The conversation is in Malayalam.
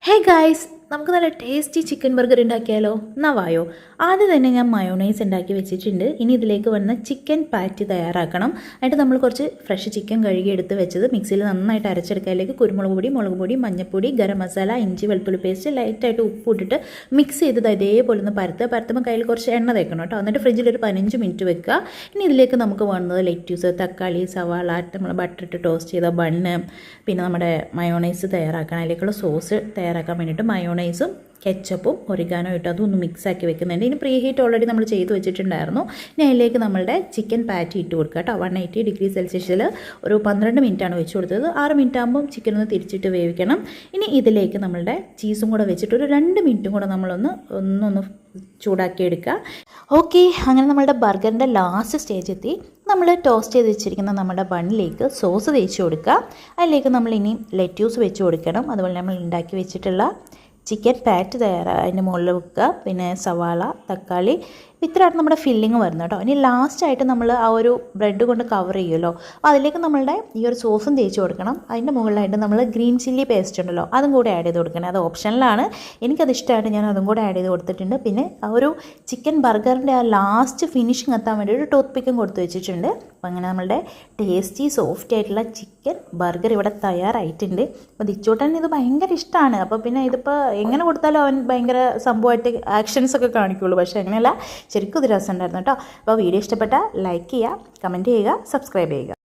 ഹേ ഗായ്സ്, നമുക്ക് നല്ല ടേസ്റ്റി ചിക്കൻ ബർഗർ ഉണ്ടാക്കിയാലോ? നവായോ. ആദ്യം തന്നെ ഞാൻ മയോണൈസ് ഉണ്ടാക്കി വെച്ചിട്ടുണ്ട്. ഇനി ഇതിലേക്ക് വന്ന ചിക്കൻ പാറ്റി തയ്യാറാക്കണം. എന്നിട്ട് നമ്മൾ കുറച്ച് ഫ്രഷ് ചിക്കൻ കഴുകി എടുത്ത് വെച്ചത് മിക്സിയിൽ നന്നായിട്ട് അരച്ചെടുക്കുക. അതിലേക്ക് കുരുമുളക് പൊടി, മുളക് പൊടി, മഞ്ഞൾപ്പൊടി, ഗരം മസാല, ഇഞ്ചി വെളുത്തുള്ളി പേസ്റ്റ്, ലൈറ്റായിട്ട് ഉപ്പ് ഇട്ടിട്ട് മിക്സ് ചെയ്തത് ഇതേപോലെ ഒന്ന് പരത്തുമ്പോൾ കയ്യിൽ കുറച്ച് എണ്ണ തേക്കണം കേട്ടോ. എന്നിട്ട് ഫ്രിഡ്ജിൽ ഒരു 15 മിനിറ്റ് വെക്കുക. ഇനി ഇതിലേക്ക് നമുക്ക് വേണ്ടത് ലെറ്റ്യൂസ്, തക്കാളി, സവാള, നമ്മൾ ബട്ടർ ഇട്ട് ടോസ്റ്റ് ചെയ്ത ബണ്ണ്, പിന്നെ നമ്മുടെ മയോണൈസ് തയ്യാറാക്കണം. അതിലേക്കുള്ള സോസ് തയ്യാറാക്കാൻ വേണ്ടിയിട്ട് മയോണൈസും കെച്ചപ്പും ഒറിഗാനോ ഇട്ട് അതൊന്ന് മിക്സാക്കി വെക്കുന്നുണ്ട്. ഇനി പ്രീ ഹീറ്റ് ഓൾറെഡി നമ്മൾ ചെയ്ത് വെച്ചിട്ടുണ്ടായിരുന്നു. ഇനി അതിലേക്ക് നമ്മളുടെ ചിക്കൻ പാറ്റി ഇട്ട് കൊടുക്കുക കേട്ടോ. 180 ഡിഗ്രി സെൽഷ്യസിൽ ഒരു 12 മിനിറ്റാണ് വെച്ച് കൊടുത്തത്. 6 മിനിറ്റ് ആകുമ്പോൾ ചിക്കൻ ഒന്ന് തിരിച്ചിട്ട് വേവിക്കണം. ഇനി ഇതിലേക്ക് നമ്മളുടെ ചീസും കൂടെ വെച്ചിട്ട് ഒരു 2 മിനിറ്റും കൂടെ നമ്മളൊന്ന് ചൂടാക്കി എടുക്കുക. ഓക്കെ, അങ്ങനെ നമ്മളുടെ ബർഗറിൻ്റെ ലാസ്റ്റ് സ്റ്റേജ് എത്തി. നമ്മൾ ടോസ്റ്റ് ചെയ്ത് വെച്ചിരിക്കുന്ന നമ്മുടെ ബണ്ണിലേക്ക് സോസ് തേച്ച് കൊടുക്കുക. അതിലേക്ക് നമ്മൾ ഇനി ലെറ്റ്യൂസ് വെച്ച് കൊടുക്കണം. അതുപോലെ നമ്മൾ ഉണ്ടാക്കി വെച്ചിട്ടുള്ള ചിക്കൻ പാറ്റ് അതിൻ്റെ മുകളിൽ വെക്കുക. പിന്നെ സവാള, തക്കാളി, ഇത്രയാണ് നമ്മുടെ ഫില്ലിങ് വരുന്നത് കേട്ടോ. ഇനി ലാസ്റ്റായിട്ട് നമ്മൾ ആ ഒരു ബ്രെഡ് കൊണ്ട് കവർ ചെയ്യുമല്ലോ, അപ്പോൾ അതിലേക്ക് നമ്മളുടെ ഈ ഒരു സോസും തേച്ച് കൊടുക്കണം. അതിൻ്റെ മുകളിലായിട്ട് നമ്മൾ ഗ്രീൻ ചില്ലി പേസ്റ്റ് ഉണ്ടല്ലോ, അതും കൂടെ ആഡ് ചെയ്ത് കൊടുക്കണം. അത് ഓപ്ഷനിലാണ്, എനിക്കത് ഇഷ്ടമായിട്ട് ഞാൻ അതും കൂടെ ആഡ് ചെയ്ത് കൊടുത്തിട്ടുണ്ട്. പിന്നെ ആ ഒരു ചിക്കൻ ബർഗറിൻ്റെ ആ ലാസ്റ്റ് ഫിനിഷിങ് എത്താൻ വേണ്ടി ഒരു ടൂത്ത് പിക്കും കൊടുത്ത് വെച്ചിട്ടുണ്ട്. അപ്പോൾ അങ്ങനെ നമ്മളുടെ ടേസ്റ്റി സോഫ്റ്റ് ആയിട്ടുള്ള ചിക്കൻ ബർഗർ ഇവിടെ തയ്യാറായിട്ടുണ്ട്. അപ്പോൾ ദിച്ചൂട്ടൻ ഇത് ഭയങ്കര ഇഷ്ടമാണ്. അപ്പോൾ പിന്നെ ഇതിപ്പോൾ എങ്ങനെ കൊടുത്താലും അവൻ ഭയങ്കര സംഭവമായിട്ട് ആക്ഷൻസൊക്കെ കാണിക്കുള്ളൂ. പക്ഷേ അങ്ങനെയല്ല, ശരിക്കും ഇത് രസം ഉണ്ടായിരുന്നു കേട്ടോ. അപ്പോൾ വീഡിയോ ഇഷ്ടപ്പെട്ടാൽ ലൈക്ക് ചെയ്യുക, കമൻറ്റ് ചെയ്യുക, സബ്സ്ക്രൈബ് ചെയ്യുക.